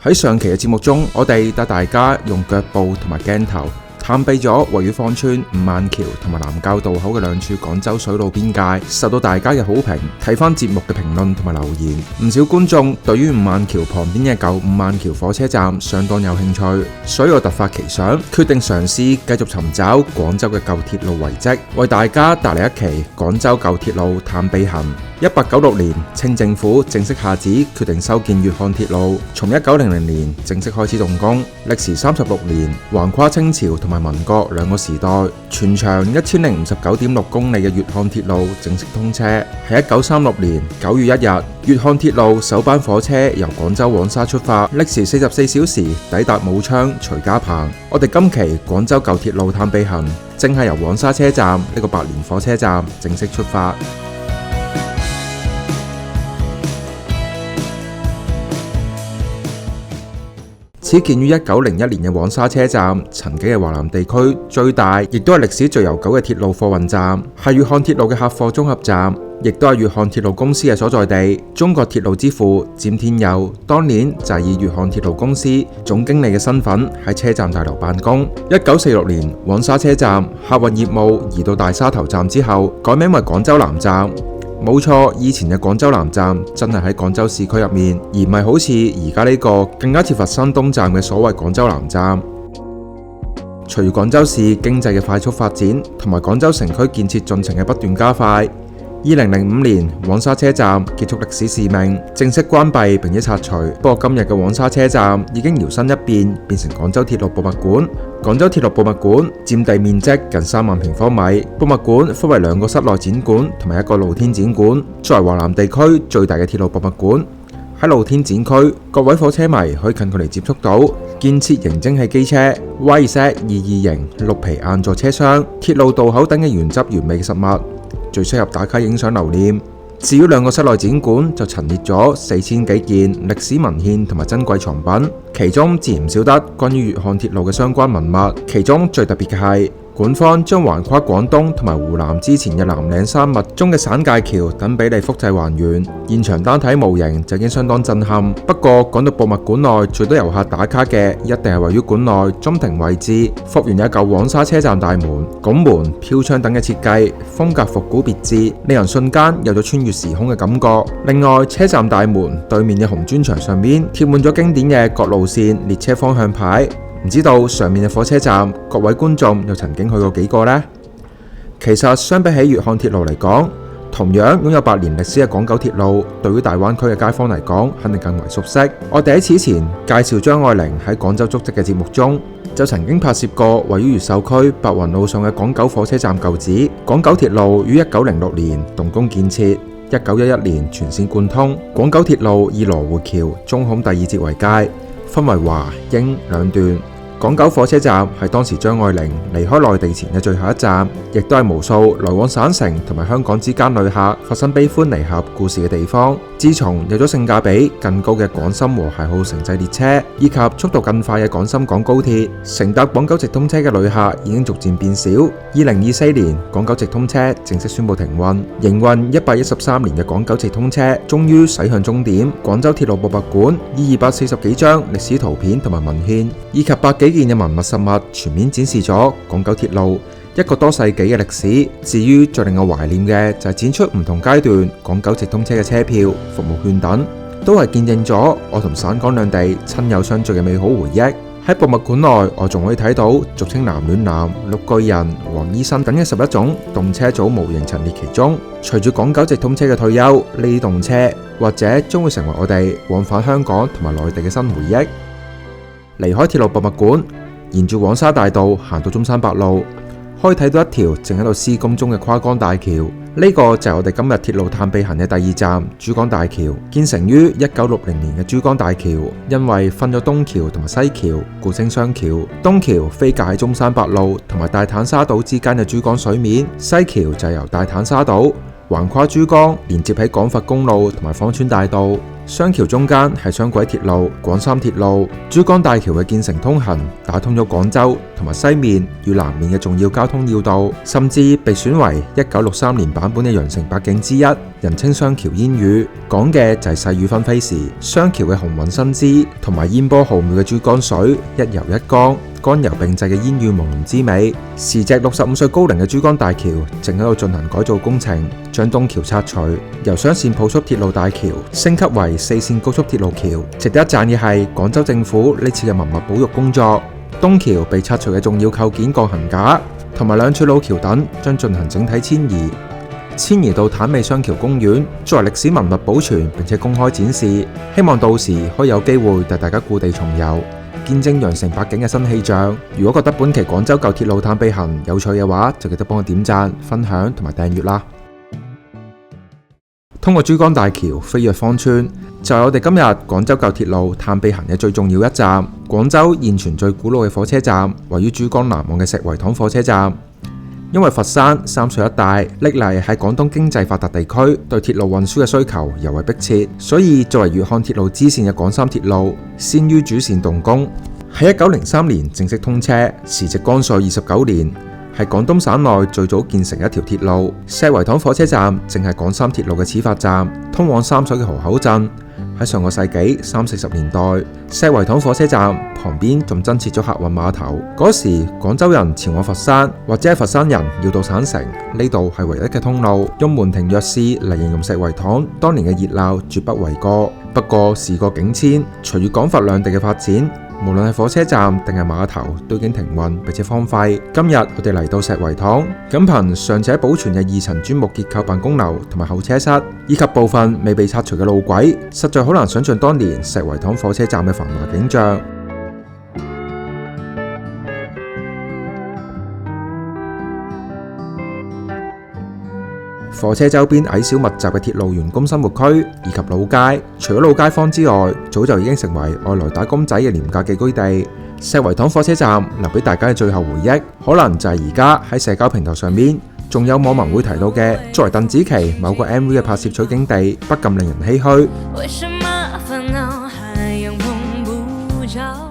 喺上期嘅節目中，我哋帶大家用腳步同埋鏡頭探秘咗位於芳村五萬橋同埋南滘道口嘅兩處廣州水路邊界，受到大家嘅好評。睇翻節目嘅評論同埋留言，唔少觀眾對於五萬橋旁邊嘅舊五萬橋火車站相當有興趣，所以我突發奇想，決定嘗試繼續尋找廣州嘅舊鐵路遺跡，為大家帶嚟一期廣州舊鐵路探秘行。1896年，清政府正式下旨決定修建粵漢鐵路，從1900年正式開始動工，歷時36年，橫跨清朝同埋民國兩個時代，全長1059.6公里嘅粵漢鐵路正式通車。喺1936年9月1日，粵漢鐵路首班火車由廣州黃沙出發，歷時44小時抵達武昌徐家棚。我哋今期廣州舊鐵路探秘行，正係由黃沙車站呢個百年火車站正式出發。始建於1901年嘅黃沙車站，曾經係華南地區最大，亦都係歷史最悠久嘅鐵路貨運站，係粵漢鐵路嘅客貨綜合站，亦都係粵漢鐵路公司嘅所在地。中國鐵路之父詹天佑當年就係以粵漢鐵路公司總經理嘅身份喺車站大樓辦公。1946年，黃沙車站客運業務移到大沙頭站之後，改名為廣州南站。冇錯，以前嘅廣州南站真係喺廣州市區入面，而唔係好似而家呢個更加貼合新東站嘅所謂廣州南站。隨住廣州市經濟嘅快速發展，同埋廣州城區建設進程嘅不斷加快，2005年黃沙車站結束歷史使命，正式關閉並且拆除。不過今日嘅黃沙車站已經搖身一變，變成廣州鐵路博物館。廣州鐵路博物館佔地面積近3萬平方米，博物館分為2個室內展館同埋1個露天展館。作為華南地區最大嘅鐵路博物館，喺露天展區，各位火車迷可以近距離接觸到建設型蒸汽機車、YZ22型綠皮硬座車廂、鐵路道口等嘅原汁原味嘅實物，最適合打卡影相留念。至於2個室內展館就陳列咗4000幾件歷史文獻同埋珍貴藏品，其中自然唔少得關於粵漢鐵路嘅相關文物。其中最特別嘅係，館方將橫跨廣東同埋湖南之前嘅南嶺山脈中嘅省界橋等比例複製還原，現場單睇模型就已經相當震撼。不過講到博物館內最多遊客打卡嘅，一定係位於館內中庭位置復原有一舊黃沙車站大門、拱門、飄窗等嘅設計，風格復古別致，令人瞬間有咗穿越時空嘅感覺。另外，車站大門對面嘅紅磚牆上面貼滿咗經典嘅各路線列車方向牌。唔知道上面嘅火車站，各位觀眾又曾經去過幾個呢？其實相比起粵漢鐵路嚟講，同樣擁有100年歷史嘅廣九鐵路，對於大灣區嘅街坊嚟講，肯定更為熟悉。我哋喺此前介紹張愛玲喺廣州足跡嘅節目中，就曾經拍攝過位於越秀區白雲路上嘅廣九火車站舊址。廣九鐵路於1906年動工建設，1911年全線貫通。廣九鐵路以羅湖橋中孔第2節為界，分為華、英兩段。廣九火車站係當時張愛玲離開內地前嘅最後一站，亦都係無數來往省城同埋香港之間旅客發生悲歡離合故事嘅地方。自從有咗性價比更高嘅廣深和諧號城際列車，以及速度更快嘅廣深港高鐵，乘搭廣九直通車嘅旅客已經逐漸變少。2024年，廣九直通車正式宣布停運，營運113年嘅廣九直通車終於駛向終點。廣州鐵路博物館以240幾張歷史圖片同埋文獻，以及百幾件嘅文物實物，全面展示咗廣九鐵路1個多世紀嘅歷史。至於最令我懷念嘅就係展出唔同階段廣九直通車嘅車票、服務券等，都係見證咗我同省港兩地親友相聚嘅美好回憶。喺博物館內，我仲可以睇到俗稱藍戀男、綠巨人、黃醫生等嘅11種動車組模型陳列其中。隨住廣九直通車嘅退休，呢啲動車或者將會成為我哋往返香港同埋內地嘅新回憶。離開鐵路博物館，沿住黃沙大道行到中山八路，可以睇到一條正喺度施工中嘅跨江大橋。呢個就係我哋今日鐵路探秘行嘅第2站珠江大橋。建成於1960年嘅珠江大橋，因為分咗東橋同埋西橋，故稱雙橋。東橋飛架喺中山八路同埋大坦沙島之間嘅珠江水面，西橋就由大坦沙島橫跨珠江，連接喺廣佛公路同埋芳村大道。雙橋中間係雙軌鐵路廣三鐵路，珠江大橋嘅建成通行，打通咗廣州同埋西面與南面嘅重要交通要道，甚至被選為1963年版本嘅羊城八景之一，人稱雙橋煙雨，講嘅就係細雨紛飛時，雙橋嘅雄渾新姿同埋煙波浩渺嘅珠江水一游一江，乾柔並濟嘅煙雨朦朧之美。時值65歲高齡嘅珠江大橋正喺度進行改造工程，將東橋拆除，由雙線普速鐵路大橋升級為4線高速鐵路橋。值得一讚嘅係廣州政府呢次嘅文物保育工作，東橋被拆除嘅重要構件鋼桁架同埋兩處老橋等將進行整體遷移到坦尾雙橋公園，作為歷史文物保存並且公開展示，希望到時可以有機會帶大家故地重遊，見證羊城八景嘅新氣象。如果覺得本期廣州舊鐵路探秘行有趣嘅話，就記得幫我點讚、分享同埋訂閱啦。通過珠江大橋飛越芳村，就係我哋今日廣州舊鐵路探秘行嘅最重要一站。廣州現存最古老嘅火車站位於珠江南岸嘅石圍塘火車站。因為佛山、三水一帶歷嚟係廣東經濟發達地區，對鐵路運輸嘅需求尤為迫切，所以作為粵漢鐵路支線嘅廣三鐵路，先於主線動工，喺1903年正式通車，時值光緒29年，係廣東省內最早建成一條鐵路。石圍塘火車站正係廣三鐵路嘅始發站，通往三水嘅河口鎮。喺上個世紀30-40年代，石圍塘火車站旁邊仲增設咗客運碼頭。嗰時廣州人前往佛山或者係佛山人要到省城，呢度係唯一嘅通路。用門庭若市嚟形容石圍塘當年嘅熱鬧，絕不為過。不過時過境遷，隨住廣佛兩地嘅發展，無論係火車站定係碼頭都已經停運並且荒廢。今日我哋嚟到石圍塘，僅憑尚且保存嘅2層磚木結構辦公樓同埋候車室，以及部分未被拆除嘅路軌，實在好難想象當年石圍塘火車站嘅繁華景象。火車周邊矮小密集嘅鐵路員工生活區以及老街，除咗老街坊之外，早就已經成為外來打工仔嘅廉價寄居地。石圍塘火車站留俾大家嘅最後回憶，可能就係而家喺社交平台上面，仲有網民會提到嘅，作為鄧紫棋某個 MV 嘅拍攝取景地，不禁令人唏噓。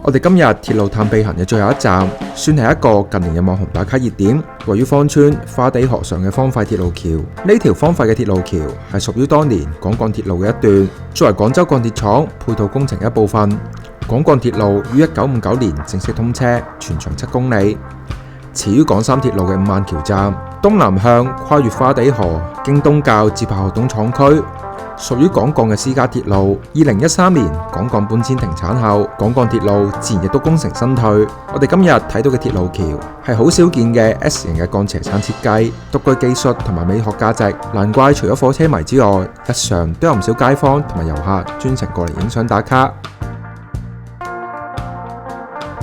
我哋今日鐵路探秘行嘅最後一站，算係一個近年嘅網紅打卡熱點，位於芳村花地河上嘅荒廢鐵路橋。呢條荒廢嘅鐵路橋係屬於當年廣鋼鐵路嘅一段，作為廣州鋼鐵廠配套工程一部分。廣鋼鐵路於1959年正式通車，全長7公里。始於廣三鐵路嘅5萬橋站，東南向跨越花地河，經東滘至炮學洞廠區。屬於廣鋼嘅私家鐵路。2013年廣鋼搬遷停產後，廣鋼鐵路自然亦都功成身退。我哋今日睇到嘅鐵路橋係好少見嘅 S 型嘅鋼斜撐設計，獨具技術同埋美學價值，難怪除咗火車迷之外，日常都有唔少街坊同埋遊客專程過嚟影相打卡。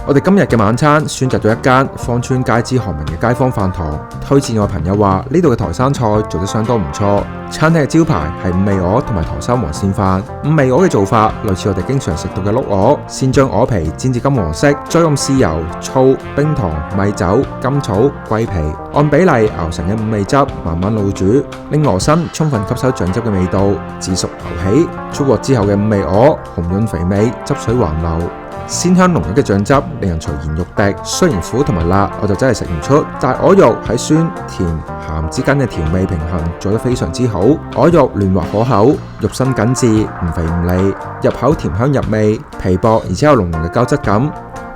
我哋今日嘅晚餐選擇咗一間芳村街知巷聞嘅街坊飯堂，推薦我朋友話呢度嘅台山菜做得相當唔錯。餐廳嘅招牌係五味鵝同埋台山黃鱔飯。五味鵝嘅做法類似我哋經常食到嘅碌鵝，先將鵝皮煎至金黃色，再用豉油、醋、冰糖、米酒、甘草、桂皮按比例熬成嘅五味汁，慢慢滷煮，令鵝身充分吸收醬汁嘅味道，自熟牛起。出鍋之後嘅五味鵝紅潤肥美，汁水橫流。鮮香濃郁嘅醬汁令人隨言欲滴，雖然苦同埋辣我就真係食唔出，但係鵝肉喺酸、甜、鹹之間嘅調味平衡做得非常之好。鵝肉嫩滑可口，肉身緊緻，唔肥唔膩，入口甜香入味，皮薄而且有濃濃嘅膠質感。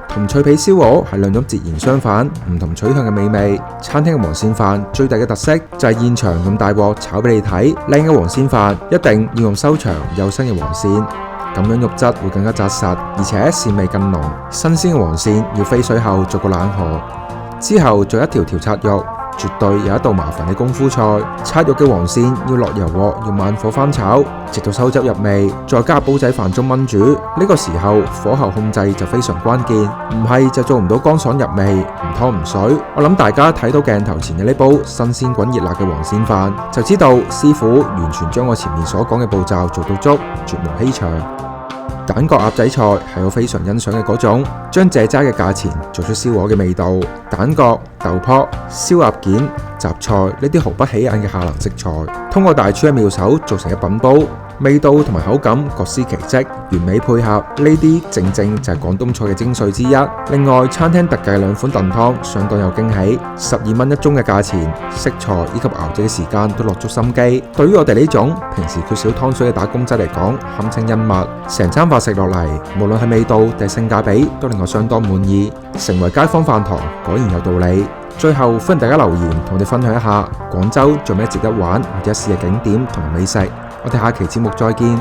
同脆皮燒鵝係兩種截然相反、唔同取向嘅美味。餐廳嘅黃鱔飯最大嘅特色就係現場用大鑊炒俾你睇，靚嘅黃鱔飯一定要用修長幼身嘅黃鱔。咁樣肉質會更加紮實，而且鱔味更濃。新鮮嘅黃鱔要飛水後做個冷河，之後再一條條拆肉，絕對有一道麻煩嘅功夫菜。拆肉嘅黃鱔要落油鑊，要慢火翻炒，直到收汁入味，再加煲仔飯中燜煮。呢個時候火候控制就非常關鍵，唔係就做唔到乾爽入味，唔湯唔水。我諗大家睇到鏡頭前嘅呢煲新鮮滾熱辣嘅黃鱔飯，就知道師傅完全將我前面所講嘅步驟做到足，絕無欺場。蛋角鴨仔菜係我非常欣賞嘅嗰種，將蔗渣嘅價錢做出燒鵝嘅味道。蛋角、豆卜、燒鴨件、雜菜呢啲毫不起眼嘅下能食材，通過大廚嘅妙手做成一品煲，味道同埋口感各司其職，完美配合。呢啲正正就係廣東菜嘅精髓之一。另外，餐廳特製2款燉湯相當有驚喜，12蚊1盅嘅價錢，食材以及熬製嘅時間都落足心機。對於我哋呢種平時缺少湯水嘅打工仔嚟講，堪稱恩物。成餐飯食落嚟，無論係味道定係性價比，都令我相當滿意。成為街坊飯堂果然有道理。最後歡迎大家留言同我哋分享一下廣州仲有咩值得玩或者試嘅景點同埋美食。我哋下期節目再見。